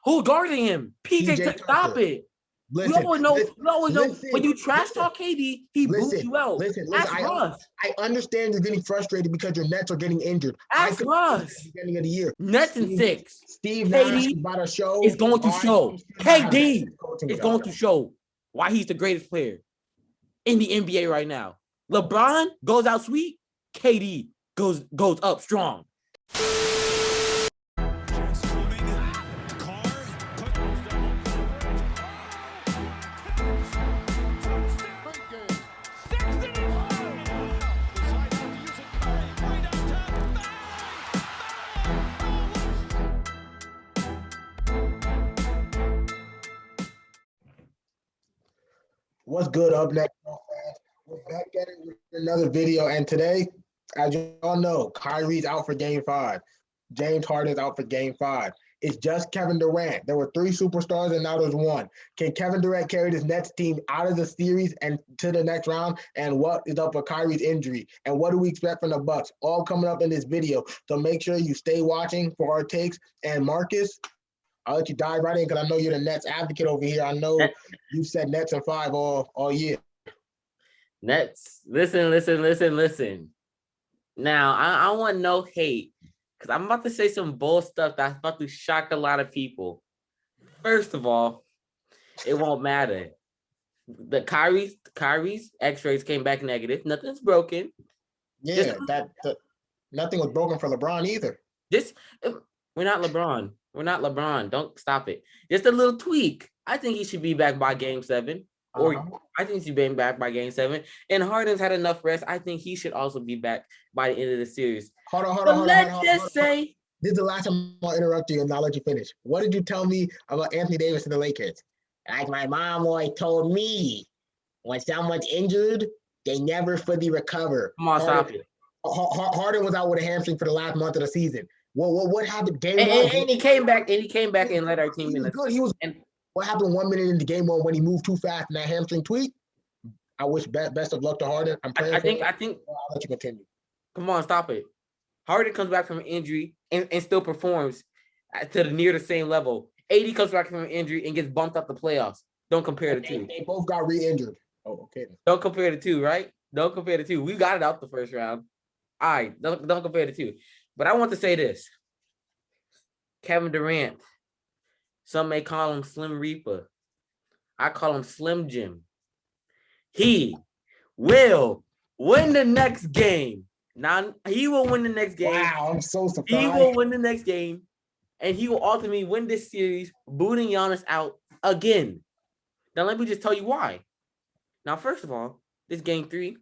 Who's guarding him? PJ, PJ stop Tucker. it. Listen, You always know when you trash talk KD, he boots you out. Listen. That's Russ. I understand you're getting frustrated because your Nets are getting injured. That's Russ. At the beginning of the year. Nets in 6. Steve Nash is KD about to show. is going to show. KD is going to him. show why he's the greatest player in the NBA right now. LeBron goes out sweet. KD goes up strong. What's good? Up next, we're back at it with another video. And today, as you all know, Kyrie's out for Game 5. James Harden's out for Game 5. It's just Kevin Durant. There were 3 superstars, and now there's 1. Can Kevin Durant carry this Nets team out of the series and to the next round? And what is up with Kyrie's injury? And what do we expect from the Bucks? All coming up in this video. So make sure you stay watching for our takes. And Marcus, I'll let you dive right in because I know you're the Nets advocate over here. I know you said Nets in 5 all year. Nets, listen. Now, I want no hate because I'm about to say some bull stuff that's about to shock a lot of people. First of all, it won't matter. The Kyrie's X-rays came back negative. Nothing's broken. Yeah, nothing was broken for LeBron either. We're not LeBron. Don't stop it. Just a little tweak. I think he should be back by Game 7. Or I think he should be back by Game 7. And Harden's had enough rest. I think he should also be back by the end of the series. Hold on. Let's just say this is the last time I'll interrupt you and I'll let you finish. What did you tell me about Anthony Davis and the Lakers? Like my mom always told me, when someone's injured, they never fully recover. Come on, stop it. Harden was out with a hamstring for the last month of the season. What happened? Game 1. And he came back and led our team in. Good. What happened 1 minute into Game 1 when he moved too fast and that hamstring tweak? I wish best of luck to Harden. I'm praying. I think. I'll let you continue. Come on, stop it. Harden comes back from an injury and still performs to near the same level. AD comes back from an injury and gets bumped up the playoffs. Don't compare the two. They both got re-injured. Oh, okay. Don't compare the two, right? Don't compare the two. We got it out the first round. All right, don't compare the two. But I want to say this. Kevin Durant. Some may call him Slim Reaper. I call him Slim Jim. He will win the next game. Now, he will win the next game. Wow, I'm so surprised. He will win the next game. And he will ultimately win this series, booting Giannis out again. Now, let me just tell you why. Now, first of all, this game 4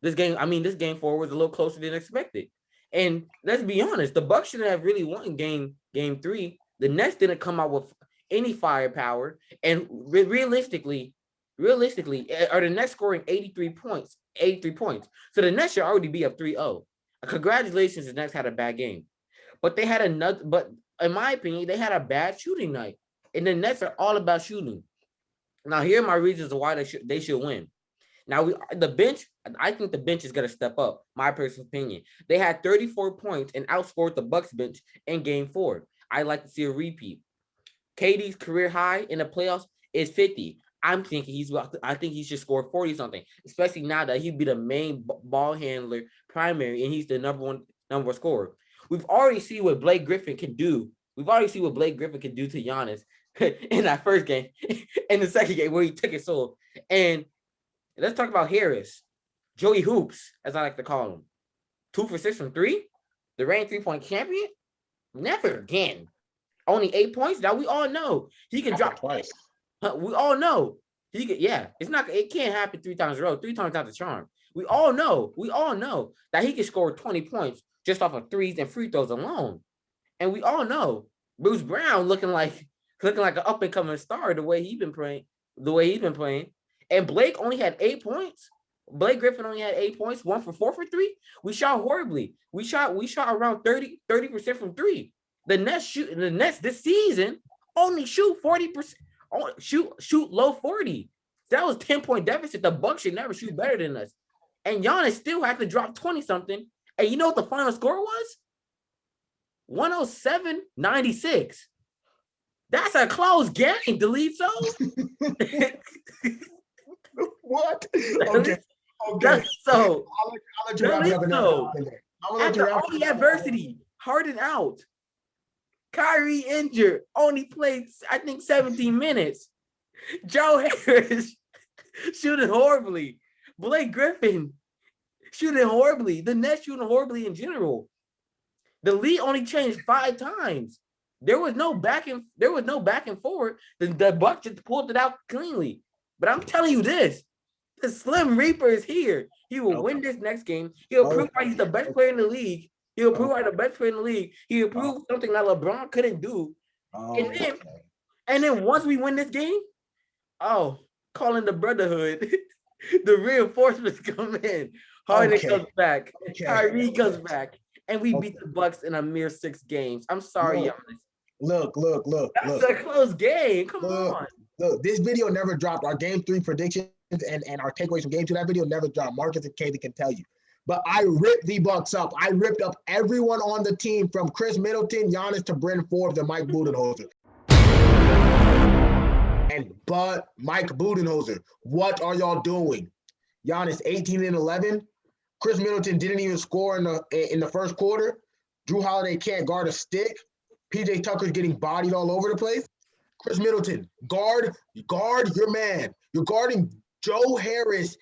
was a little closer than expected. And let's be honest, the Bucks should have really won game 3. The Nets didn't come out with any firepower. And realistically, are the Nets scoring 83 points? So the Nets should already be up 3-0. Congratulations, the Nets had a bad game. But in my opinion, they had a bad shooting night. And the Nets are all about shooting. Now, here are my reasons why they should win. Now, the bench, I think the bench is going to step up, my personal opinion. They had 34 points and outscored the Bucks bench in Game 4. I like to see a repeat. KD's career high in the playoffs is 50. I think he should score 40-something, especially now that he'd be the main ball handler primary and he's the number one scorer. We've already seen what Blake Griffin can do. To Giannis in that first game, in the second game where he took his soul. And let's talk about Harris. Joey Hoops, as I like to call him. 2 for 6 from 3. The reigning 3-point champion? Never again. Only 8 points? Now we all know he can drop twice. We all know he could. Yeah, it can't happen 3 times in a row. 3 times not the charm. We all know that he can score 20 points just off of threes and free throws alone. And we all know Bruce Brown looking like an up and coming star the way he's been playing. And Blake only had 8 points. Blake Griffin only had 8 points, 1 for 4 for 3. We shot horribly. We shot around 30% from 3. The Nets this season only shoot 40%. Shoot low 40. That was 10-point deficit. The Bucks should never shoot better than us. And Giannis still had to drop 20-something. And you know what the final score was? 107-96. That's a close game, delete so. What? Okay. Okay. That's so. I'll let you wrap it up in that. So. I'm gonna let At you the wrap only it up. adversity, Harden out. Kyrie injured, only played, I think, 17 minutes. Joe Harris shooting horribly. Blake Griffin shooting horribly. The Nets shooting horribly in general. The lead only changed 5 times. There was no back and forward. The Bucks just pulled it out cleanly. But I'm telling you this: the Slim Reaper is here. He will win this next game. He'll prove why he's the best player in the league. He'll prove why the best player in the league. He'll prove something that LeBron couldn't do. And then once we win this game, calling the brotherhood, the reinforcements come in. Harden comes back. Kyrie comes back. And we beat the Bucks in a mere 6 games. I'm sorry, Giannis. Look. That's a close game. Come on. Look, this video never dropped. Our game 3 predictions and our takeaways from game 2, that video never dropped. Marcus and Katie can tell you. But I ripped the Bucks up. I ripped up everyone on the team from Chris Middleton, Giannis to Bryn Forbes and Mike Budenholzer. But Mike Budenholzer, what are y'all doing? Giannis 18 and 11. Chris Middleton didn't even score in the first quarter. Drew Holiday can't guard a stick. PJ Tucker's getting bodied all over the place. Chris Middleton, guard your man. You're guarding Joe Harris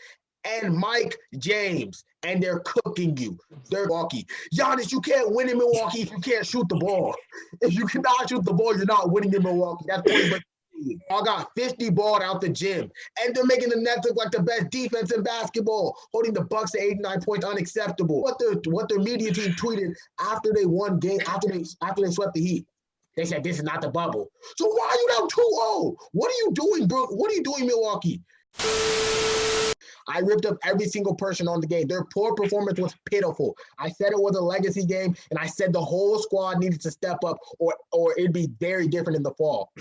and Mike James, and they're cooking you. They're Milwaukee. Giannis, you can't win in Milwaukee if you can't shoot the ball. If you cannot shoot the ball, you're not winning in Milwaukee. That's point. I got 50 balled out the gym, and they're making the Nets look like the best defense in basketball, holding the Bucks to 89 points, unacceptable. What their media team tweeted after they won game, after they swept the Heat, they said this is not the bubble. So why are you down 2-0? What are you doing, bro? What are you doing, Milwaukee? I ripped up every single person on the game. Their poor performance was pitiful. I said it was a legacy game, and I said the whole squad needed to step up or it'd be very different in the fall.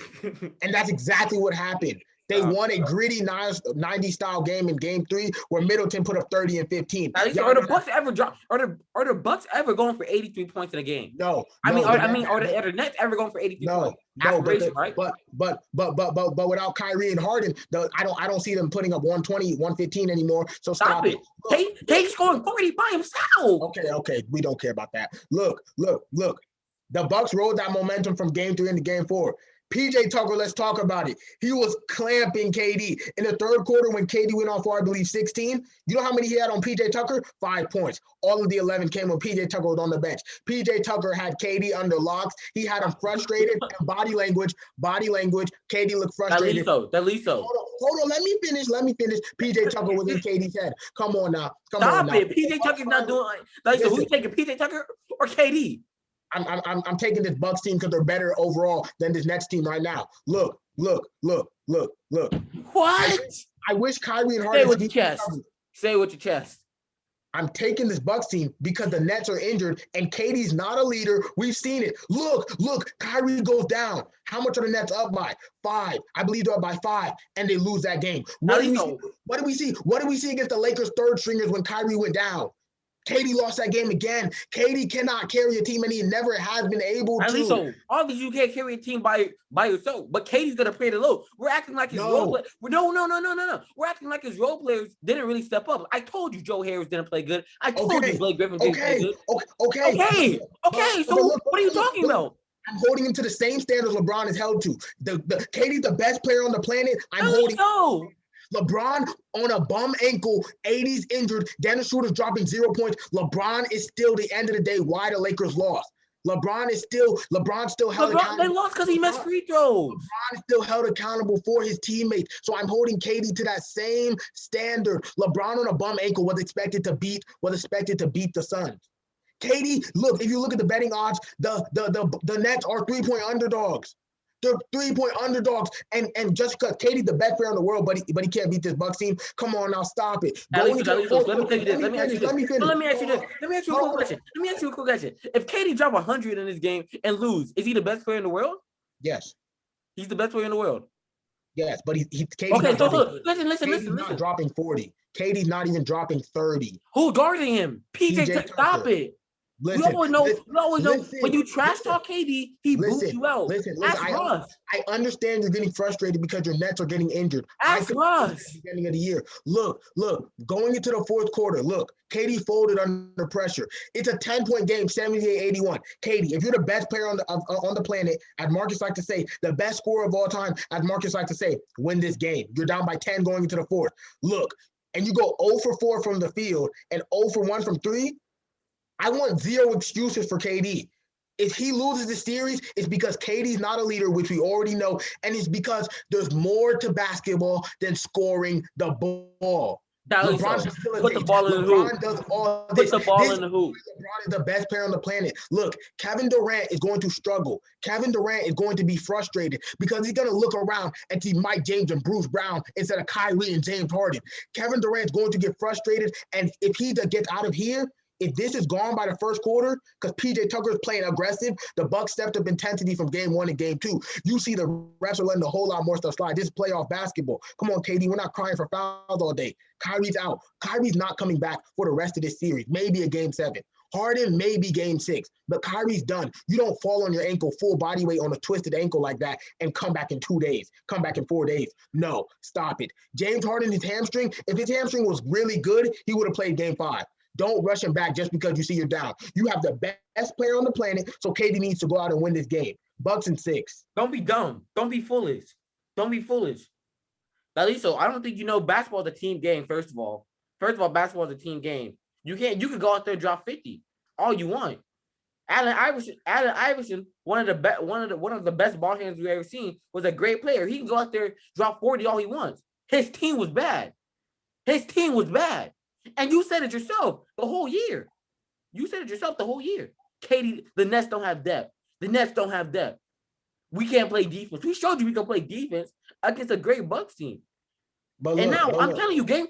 And that's exactly what happened. They won a gritty 90-style game in game 3 where Middleton put up 30 and 15. Are the Bucks ever drop? Are the Bucks ever going for 83 points in a game? No. Are the Nets ever going for 83 points? No, right? But without Kyrie and Harden, I don't see them putting up 120, 115 anymore. So stop it. He's scoring 40 by himself. Okay. We don't care about that. Look. The Bucks rode that momentum from game 3 into game 4. PJ Tucker, let's talk about it. He was clamping KD. In the third quarter when KD went on for, I believe, 16, you know how many he had on PJ Tucker? 5 points. All of the 11 came when PJ Tucker was on the bench. PJ Tucker had KD under locks. He had him frustrated. Body language. KD looked frustrated. That Lisa. Hold on. Let me finish. PJ Tucker was in KD's head. Come on now. Stop it. PJ Tucker's not doing like so. Who's taking PJ Tucker or KD? I'm taking this Bucks team because they're better overall than this Nets team right now. Look. What? I wish Kyrie and Harden. Say it with your chest. Say it with your chest. I'm taking this Bucks team because the Nets are injured and KD's not a leader. We've seen it. Look. Kyrie goes down. How much are the Nets up by? 5. I believe they're up by 5, and they lose that game. What did we see? What did we see against the Lakers' third stringers when Kyrie went down? KD lost that game again. KD cannot carry a team, and he never has been able to. At least so. Obviously, you can't carry a team by yourself, but KD's gonna play the low. We're acting like his role players. No. We're acting like his role players didn't really step up. I told you Joe Harris didn't play good. I told you Blake Griffin didn't play good. Okay. So what are you talking about? I'm holding him to the same standards LeBron is held to. The KD's the best player on the planet. I'm holding. So. LeBron on a bum ankle, 80s injured, Dennis Schroeder's dropping 0 points. LeBron is still, the end of the day, why the Lakers lost. LeBron still held accountable. They lost because he missed free throws. LeBron is still held accountable for his teammates. So I'm holding KD to that same standard. LeBron on a bum ankle was expected to beat the Suns. KD, look, if you look at the betting odds, the Nets are 3-point underdogs. They're 3-point underdogs, and just because KD's the best player in the world, but he can't beat this Bucks team. Come on now, stop it. Let me ask you a quick question. If KD drop 100 in this game and lose, is he the best player in the world? Yes. He's the best player in the world. Yes, but KD's okay. So listen. Not dropping 40. KD's not even dropping 30. Who guarding him? PJ Stop it. Listen, You always know when you trash listen, talk KD, he boots you out. listen. Ask Russ. I understand you're getting frustrated because your Nets are getting injured. I Ask feel at the Russ. beginning of the year. Look, going into the fourth quarter, look, KD folded under pressure. It's a 10-point game, 78-81. KD, if you're the best player on the planet, as Marcus like to say, the best scorer of all time, as Marcus like to say, win this game. You're down by 10 going into the fourth. Look, and you go 0 for 4 from the field and 0 for 1 from 3, I want zero excuses for KD. If he loses the series, it's because KD's not a leader, which we already know, and it's because there's more to basketball than scoring the ball. LeBron facilitates. Put the ball in the hoop. LeBron does all Put this. the ball in the hoop. LeBron is the best player on the planet. Look, Kevin Durant is going to struggle. Kevin Durant is going to be frustrated because he's going to look around and see Mike James and Bruce Brown instead of Kyrie and James Harden. Kevin Durant's going to get frustrated, and if he gets out of here, if this is gone by the first quarter, because PJ Tucker is playing aggressive, the Bucks stepped up intensity from game 1 and game 2. You see the refs are letting a whole lot more stuff slide. This is playoff basketball. Come on, KD, we're not crying for fouls all day. Kyrie's out. Kyrie's not coming back for the rest of this series. Maybe a game 7. Harden may be game 6, but Kyrie's done. You don't fall on your ankle full body weight on a twisted ankle like that and come back in 2 days, come back in 4 days. No, stop it. James Harden, his hamstring, if his hamstring was really good, he would have played game 5. Don't rush him back just because you see you're down. You have the best player on the planet, so KD needs to go out and win this game. Bucks in 6. Don't be dumb. Don't be foolish. Don't be foolish. Laliso, I don't think you know basketball is a team game, first of all. Basketball is a team game. You can go out there and drop 50 all you want. Allen Iverson, one of the best ball hands we've ever seen, was a great player. He can go out there, drop 40 all he wants. His team was bad. And you said it yourself the whole year. KD, the Nets don't have depth. We can't play defense. We showed you we can play defense against a great Bucks team. I'm telling you, game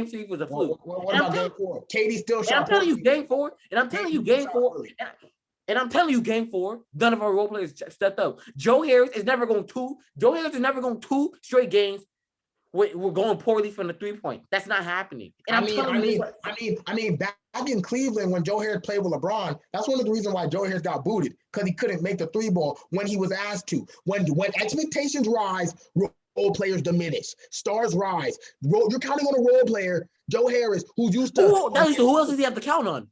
3 was a fluke. What about game 4? KD still shot. I'm telling you, game 4. Game 4, none of our role players stepped up. Joe Harris is never going 2 straight games. We're going poorly from the 3-point. That's not happening. And I mean, back in Cleveland when Joe Harris played with LeBron, that's one of the reasons why Joe Harris got booted, because he couldn't make the 3-ball when he was asked to. When expectations rise, role players diminish. Stars rise. You're counting on a role player, Joe Harris, who's used to. Who else does he have to count on?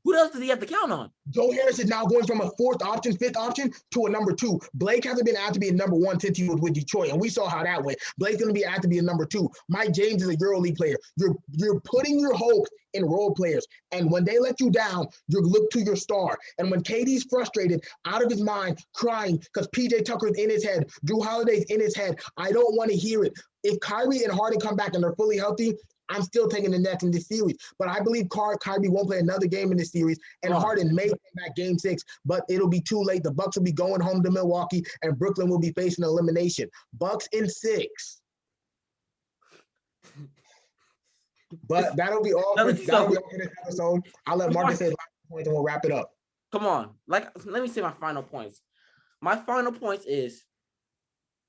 Joe Harris is now going from a 4th option, 5th option to a number 2. Blake hasn't been asked to be a number 1 since he was with Detroit, and we saw how that went. Blake's going to be asked to be a number 2. Mike James is a EuroLeague player. You're putting your hopes in role players, and when they let you down, you look to your star. And when KD's frustrated, out of his mind, crying because PJ Tucker's in his head, Drew Holiday's in his head, I don't want to hear it. If Kyrie and Harden come back and they're fully healthy, I'm still taking the Nets in this series. But I believe Kyrie won't play another game in this series, and Harden may come back game 6, but it'll be too late. The Bucks will be going home to Milwaukee, and Brooklyn will be facing elimination. Bucks in 6. But that'll be all for this episode. I'll let Marcus say his last point, and we'll wrap it up. Come on. Let me say my final points. My final points is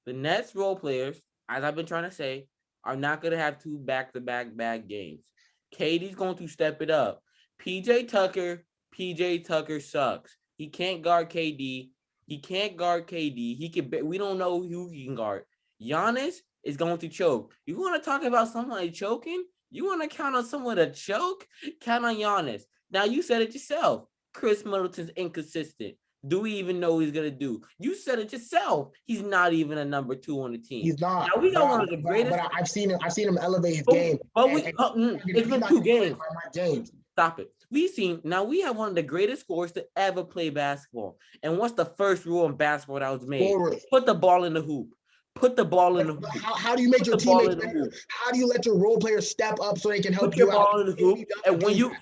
the Nets role players, as I've been trying to say, are not going to have 2 back-to-back bad games. KD's going to step it up. PJ Tucker sucks. He can't guard KD. We don't know who he can guard. Giannis is going to choke. You want to talk about somebody choking? You want to count on someone to choke? Count on Giannis. Now, you said it yourself. Chris Middleton's inconsistent. Do we even know what he's going to do? You said it yourself. He's not even a number 2 on the team. He's not. Now, we got one of the greatest. But I've seen him elevate his game. But it's been 2 games. James. Stop it. We have one of the greatest scorers to ever play basketball. And what's the first rule in basketball that was made? Put the ball in the hoop. How do you make your teammates better? How do you let your role players step up so they can help you out? Put your ball in the hoop. And when you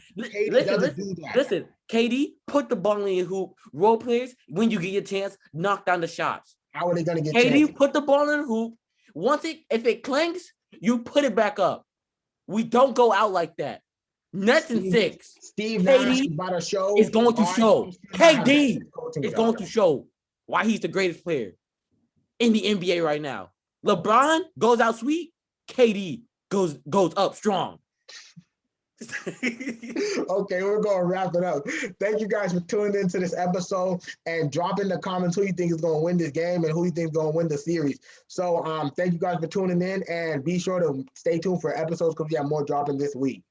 listen, KD, put the ball in your hoop. Role players, when you get your chance, knock down the shots. How are they going to get KD, put the ball in the hoop. If it clanks, you put it back up. We don't go out like that. Nets in 6. Steve KD is going to show. KD is going to show why he's the greatest player in the NBA right now. LeBron goes out sweet. KD goes up strong. Okay, we're going to wrap it up. Thank you guys for tuning into this episode and drop in the comments who you think is going to win this game and who you think is going to win the series. So thank you guys for tuning in and be sure to stay tuned for episodes because we have more dropping this week.